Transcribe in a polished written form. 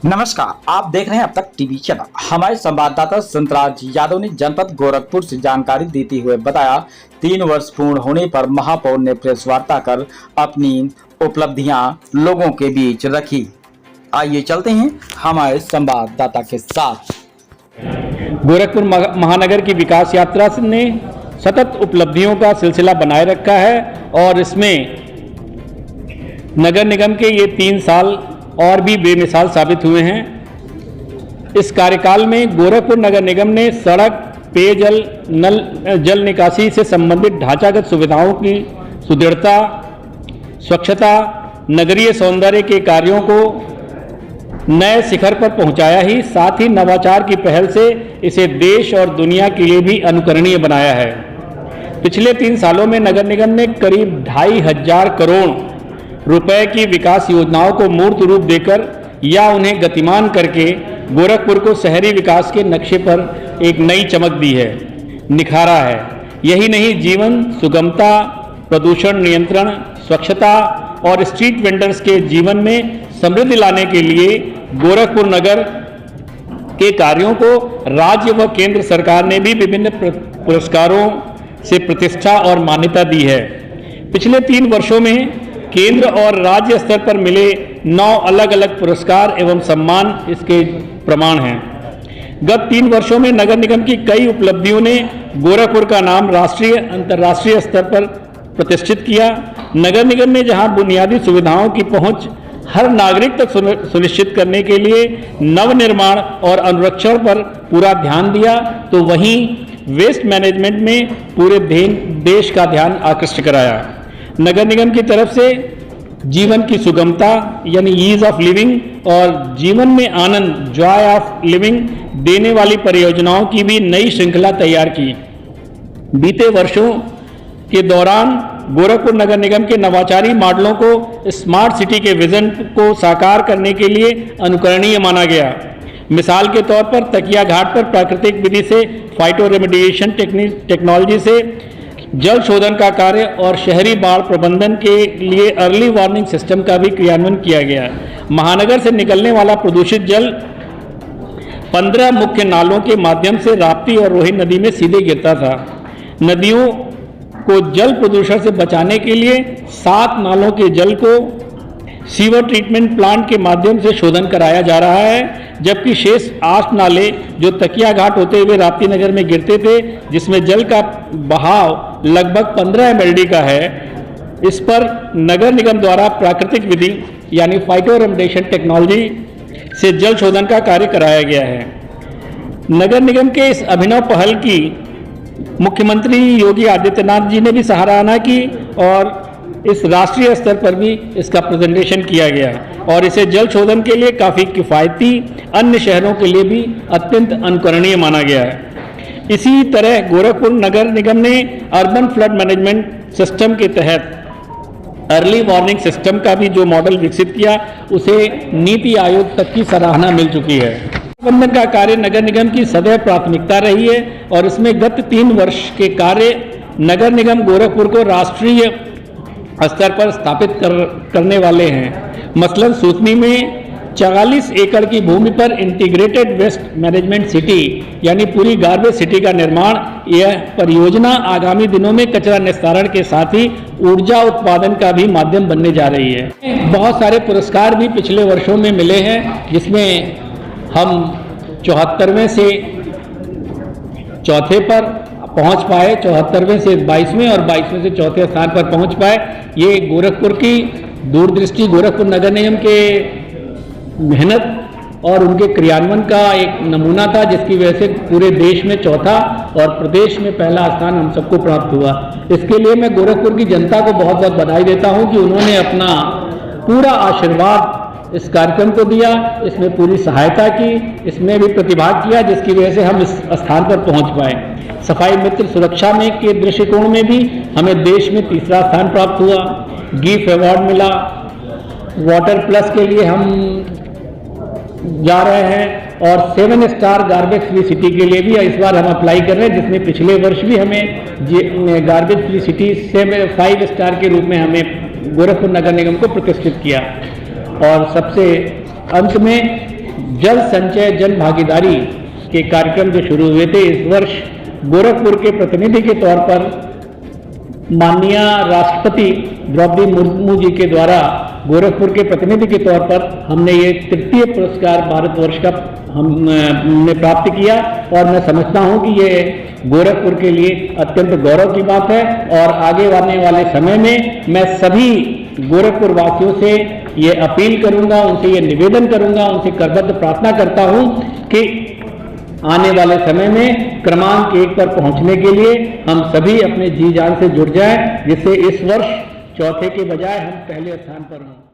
नमस्कार, आप देख रहे हैं अब तक टीवी चैनल। हमारे संवाददाता संतराज यादव ने जनपद गोरखपुर से जानकारी देते हुए बताया, 3 वर्ष पूर्ण होने पर महापौर ने प्रेस वार्ता कर अपनी उपलब्धियां लोगों के बीच रखी। आइए चलते हैं हमारे संवाददाता के साथ। गोरखपुर महानगर की विकास यात्रा ने सतत उपलब्धियों का सिलसिला बनाए रखा है और इसमें नगर निगम के ये 3 साल और भी बेमिसाल साबित हुए हैं। इस कार्यकाल में गोरखपुर नगर निगम ने सड़क, पेयजल, जल निकासी से संबंधित ढांचागत सुविधाओं की सुदृढ़ता, स्वच्छता, नगरीय सौंदर्य के कार्यों को नए शिखर पर पहुंचाया ही साथ ही नवाचार की पहल से इसे देश और दुनिया के लिए भी अनुकरणीय बनाया है। पिछले 3 सालों में नगर निगम ने करीब 2,500 करोड़ रुपए की विकास योजनाओं को मूर्त रूप देकर या उन्हें गतिमान करके गोरखपुर को शहरी विकास के नक्शे पर एक नई चमक दी है, निखारा है। यही नहीं, जीवन सुगमता, प्रदूषण नियंत्रण, स्वच्छता और स्ट्रीट वेंडर्स के जीवन में समृद्धि लाने के लिए गोरखपुर नगर के कार्यों को राज्य व केंद्र सरकार ने भी विभिन्न पुरस्कारों से प्रतिष्ठा और मान्यता दी है। पिछले 3 वर्षों में केंद्र और राज्य स्तर पर मिले 9 अलग अलग पुरस्कार एवं सम्मान इसके प्रमाण हैं। गत 3 वर्षों में नगर निगम की कई उपलब्धियों ने गोरखपुर का नाम राष्ट्रीय अंतर्राष्ट्रीय स्तर पर प्रतिष्ठित किया। नगर निगम ने जहां बुनियादी सुविधाओं की पहुंच हर नागरिक तक सुनिश्चित करने के लिए नवनिर्माण और अनुरक्षण पर पूरा ध्यान दिया, तो वहीं वेस्ट मैनेजमेंट में पूरे देश का ध्यान आकृष्ट कराया। नगर निगम की तरफ से जीवन की सुगमता यानी ईज ऑफ लिविंग और जीवन में आनंद, जॉय ऑफ लिविंग देने वाली परियोजनाओं की भी नई श्रृंखला तैयार की। बीते वर्षों के दौरान गोरखपुर नगर निगम के नवाचारी मॉडलों को स्मार्ट सिटी के विजन को साकार करने के लिए अनुकरणीय माना गया। मिसाल के तौर पर तकिया घाट पर प्राकृतिक विधि से फाइटो रेमेडिएशन टेक्नोलॉजी से जल शोधन का कार्य और शहरी बाढ़ प्रबंधन के लिए अर्ली वार्निंग सिस्टम का भी क्रियान्वयन किया गया। महानगर से निकलने वाला प्रदूषित जल 15 मुख्य नालों के माध्यम से राप्ती और रोहिणी नदी में सीधे गिरता था। नदियों को जल प्रदूषण से बचाने के लिए 7 नालों के जल को सीवर ट्रीटमेंट प्लांट के माध्यम से शोधन कराया जा रहा है, जबकि शेष 8 नाले जो तकिया घाट होते हुए राप्ती नगर में गिरते थे, जिसमें जल का बहाव लगभग 15 mld का है, इस पर नगर निगम द्वारा प्राकृतिक विधि यानी फाइटो रेमेडिएशन टेक्नोलॉजी से जल शोधन का कार्य कराया गया है। नगर निगम के इस अभिनव पहल की मुख्यमंत्री योगी आदित्यनाथ जी ने भी सराहना की और इस राष्ट्रीय स्तर पर भी इसका प्रेजेंटेशन किया गया और इसे जल शोधन के लिए काफ़ी किफ़ायती, अन्य शहरों के लिए भी अत्यंत अनुकरणीय माना गया है। इसी तरह गोरखपुर नगर निगम ने अर्बन फ्लड मैनेजमेंट सिस्टम के तहत अर्ली वार्निंग सिस्टम का भी जो मॉडल विकसित किया, उसे नीति आयोग तक की सराहना मिल चुकी है। प्रबंधन का कार्य नगर निगम की सदैव प्राथमिकता रही है और इसमें गत 3 वर्ष के कार्य नगर निगम गोरखपुर को राष्ट्रीय स्तर पर स्थापित करने वाले हैं। मसलन सूचनी में 44 एकड़ की भूमि पर इंटीग्रेटेड वेस्ट मैनेजमेंट सिटी यानी पूरी गार्बेज सिटी का निर्माण, यह परियोजना आगामी दिनों में कचरा निस्तारण के साथ ही ऊर्जा उत्पादन का भी माध्यम बनने जा रही है। बहुत सारे पुरस्कार भी पिछले वर्षों में मिले हैं, जिसमें हम 74वें से चौथे पर पहुंच पाए, 74वें से 22वें और 22वें से चौथे स्थान पर पहुंच पाए। ये गोरखपुर की दूरदृष्टि, गोरखपुर नगर निगम के मेहनत और उनके क्रियान्वयन का एक नमूना था, जिसकी वजह से पूरे देश में चौथा और प्रदेश में पहला स्थान हम सबको प्राप्त हुआ। इसके लिए मैं गोरखपुर की जनता को बहुत बहुत बधाई देता हूं कि उन्होंने अपना पूरा आशीर्वाद इस कार्यक्रम को दिया, इसमें पूरी सहायता की, इसमें भी प्रतिभाग किया, जिसकी वजह से हम इस स्थान पर पहुंच पाए। सफाई मित्र सुरक्षा में के दृष्टिकोण में भी हमें देश में 3रा स्थान प्राप्त हुआ, गिफ अवार्ड मिला। वाटर प्लस के लिए हम जा रहे हैं और 7 स्टार गार्बेज फ्री सिटी के लिए भी इस बार हम अप्लाई कर रहे हैं, जिसमें पिछले वर्ष भी हमें गार्बेज फ्री सिटी से 5 स्टार के रूप में हमें गोरखपुर नगर निगम को प्रतिष्ठित किया। और सबसे अंत में जल संचय जन भागीदारी के कार्यक्रम जो शुरू हुए थे, इस वर्ष गोरखपुर के प्रतिनिधि के तौर पर माननीय राष्ट्रपति द्रौपदी मुर्मू जी के द्वारा गोरखपुर के प्रतिनिधि के तौर पर हमने ये तृतीय पुरस्कार भारतवर्ष का हमने प्राप्त किया और मैं समझता हूं कि ये गोरखपुर के लिए अत्यंत गौरव की बात है। और आगे आने वाले समय में मैं सभी गोरखपुर वासियों से ये अपील करूंगा, उनसे ये निवेदन करूंगा, उनसे करबद्ध प्रार्थना करता हूं कि आने वाले समय में क्रमांक 1 पर पहुंचने के लिए हम सभी अपने जी जान से जुट जाएं, जिससे इस वर्ष चौथे के बजाय हम पहले स्थान पर हों।